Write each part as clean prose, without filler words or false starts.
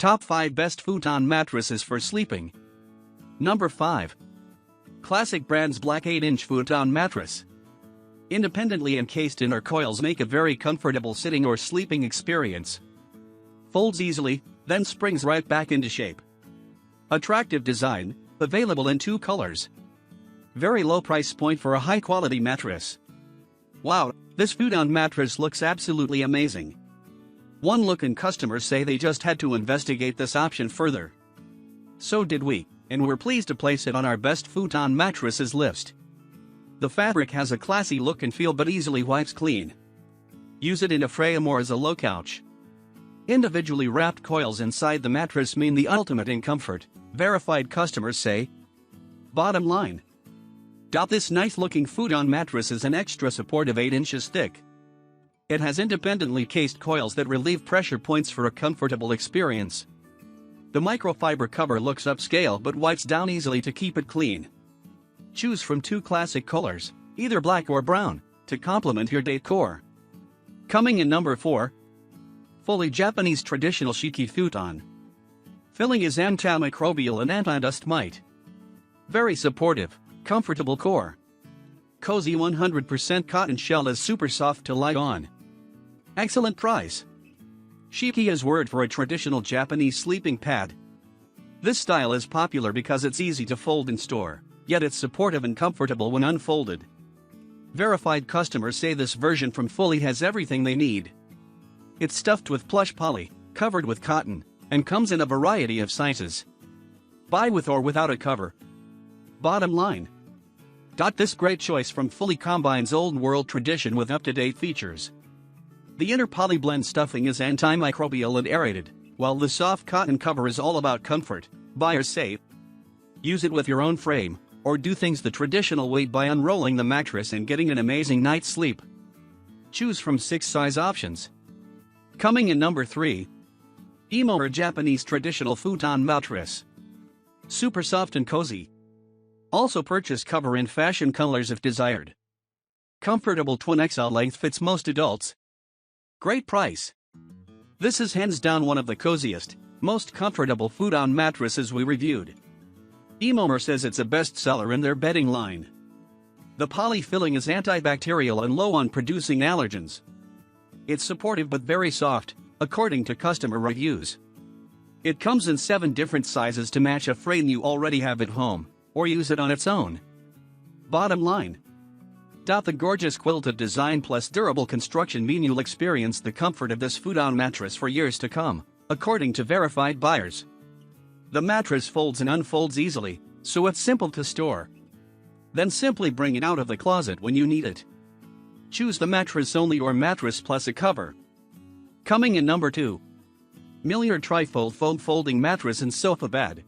Top 5 Best Futon Mattresses for Sleeping. Number 5. Classic Brands Black 8-inch Futon Mattress. Independently encased inner coils make a very comfortable sitting or sleeping experience. Folds easily, then springs right back into shape. Attractive design, available in 2 colors. Very low price point for a high-quality mattress. Wow, this Futon mattress looks absolutely amazing. One look and customers say they just had to investigate this option further. So did we, and we're pleased to place it on our best Futon mattresses list. The fabric has a classy look and feel but easily wipes clean. Use it in a No3 Emor as a low couch. Individually wrapped coils inside the mattress mean the ultimate in comfort, verified customers say. Bottom line. This nice looking Futon mattress is an extra supportive 8 inches thick. It has independently cased coils that relieve pressure points for a comfortable experience. The microfiber cover looks upscale but wipes down easily to keep it clean. Choose from 2 classic colors, either black or brown, to complement your decor. Coming in number 4. Fully Japanese Traditional Shiki Futon. Filling is antimicrobial and anti-dust mite. Very supportive, comfortable core. Cozy 100% cotton shell is super soft to lie on. Excellent price. Shiki is word for a traditional Japanese sleeping pad. This style is popular because it's easy to fold and store, yet it's supportive and comfortable when unfolded. Verified customers say this version from Fuli has everything they need. It's stuffed with plush poly, covered with cotton, and comes in a variety of sizes. Buy with or without a cover. Bottom line. This great choice from Fuli combines old world tradition with up-to-date features. The inner polyblend stuffing is antimicrobial and aerated, while the soft cotton cover is all about comfort. Buyers say, use it with your own frame, or do things the traditional way by unrolling the mattress and getting an amazing night's sleep. Choose from 6 size options. Coming in number 3. Emoor Japanese Traditional Futon Mattress. Super soft and cozy. Also purchase cover in fashion colors if desired. Comfortable twin XL length fits most adults. Great price. This is hands down one of the coziest, most comfortable Futon mattresses we reviewed. Emoor says it's a bestseller in their bedding line. The poly filling is antibacterial and low on producing allergens. It's supportive but very soft, according to customer reviews. It comes in 7 different sizes to match a frame you already have at home, or use it on its own. Bottom line. The gorgeous quilted design plus durable construction mean you'll experience the comfort of this Futon mattress for years to come, according to verified buyers. The mattress folds and unfolds easily, so it's simple to store. Then simply bring it out of the closet when you need it. Choose the mattress only or mattress plus a cover. Coming in number 2. Milliard Trifold Foam Folding Mattress and Sofa Bed.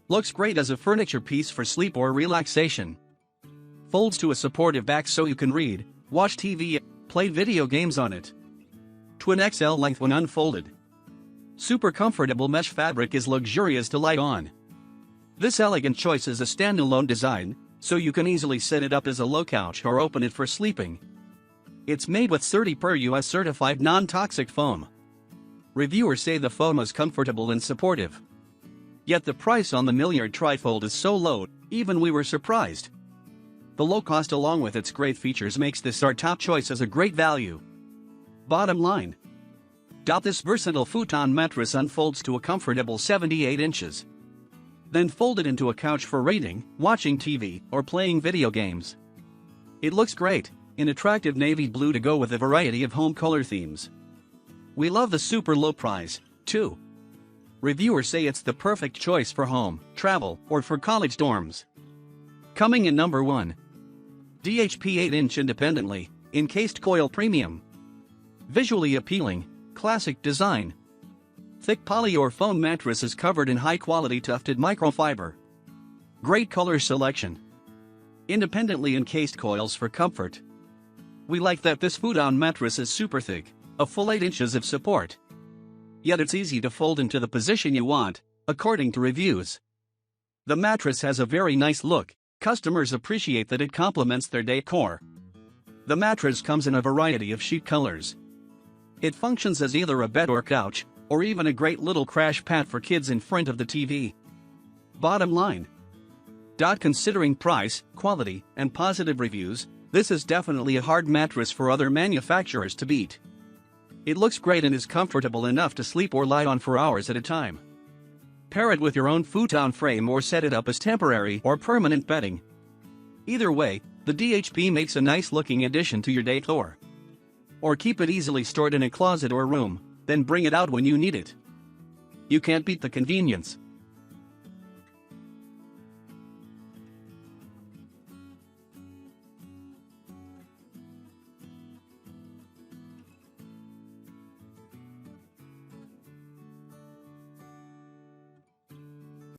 Looks great as a furniture piece for sleep or relaxation. Folds to a supportive back so you can read, watch TV, play video games on it. Twin XL length when unfolded. Super comfortable mesh fabric is luxurious to lie on. This elegant choice is a standalone design, so you can easily set it up as a low couch or open it for sleeping. It's made with 30 per US certified non-toxic foam. Reviewers say the foam is comfortable and supportive. Yet the price on the Milliard Trifold is so low, even we were surprised. The low cost along with its great features makes this our top choice as a great value. Bottom line. This versatile Futon mattress unfolds to a comfortable 78 inches. Then fold it into a couch for reading, watching TV, or playing video games. It looks great, in attractive navy blue to go with a variety of home color themes. We love the super low price, too. Reviewers say it's the perfect choice for home, travel, or for college dorms. Coming in number 1. DHP 8-inch Independently Encased Coil Premium. Visually appealing, classic design. Thick poly or foam mattress is covered in high-quality tufted microfiber. Great color selection. Independently encased coils for comfort. We like that this Futon mattress is super thick, a full 8 inches of support. Yet it's easy to fold into the position you want, according to reviews. The mattress has a very nice look. Customers appreciate that it complements their decor. The mattress comes in a variety of chic colors. It functions as either a bed or couch, or even a great little crash pad for kids in front of the TV. Bottom line. Considering price, quality, and positive reviews, this is definitely a hard mattress for other manufacturers to beat. It looks great and is comfortable enough to sleep or lie on for hours at a time. Pair it with your own futon frame or set it up as temporary or permanent bedding. Either way, the DHB makes a nice looking addition to your decor. Or keep it easily stored in a closet or room, then bring it out when you need it. You can't beat the convenience.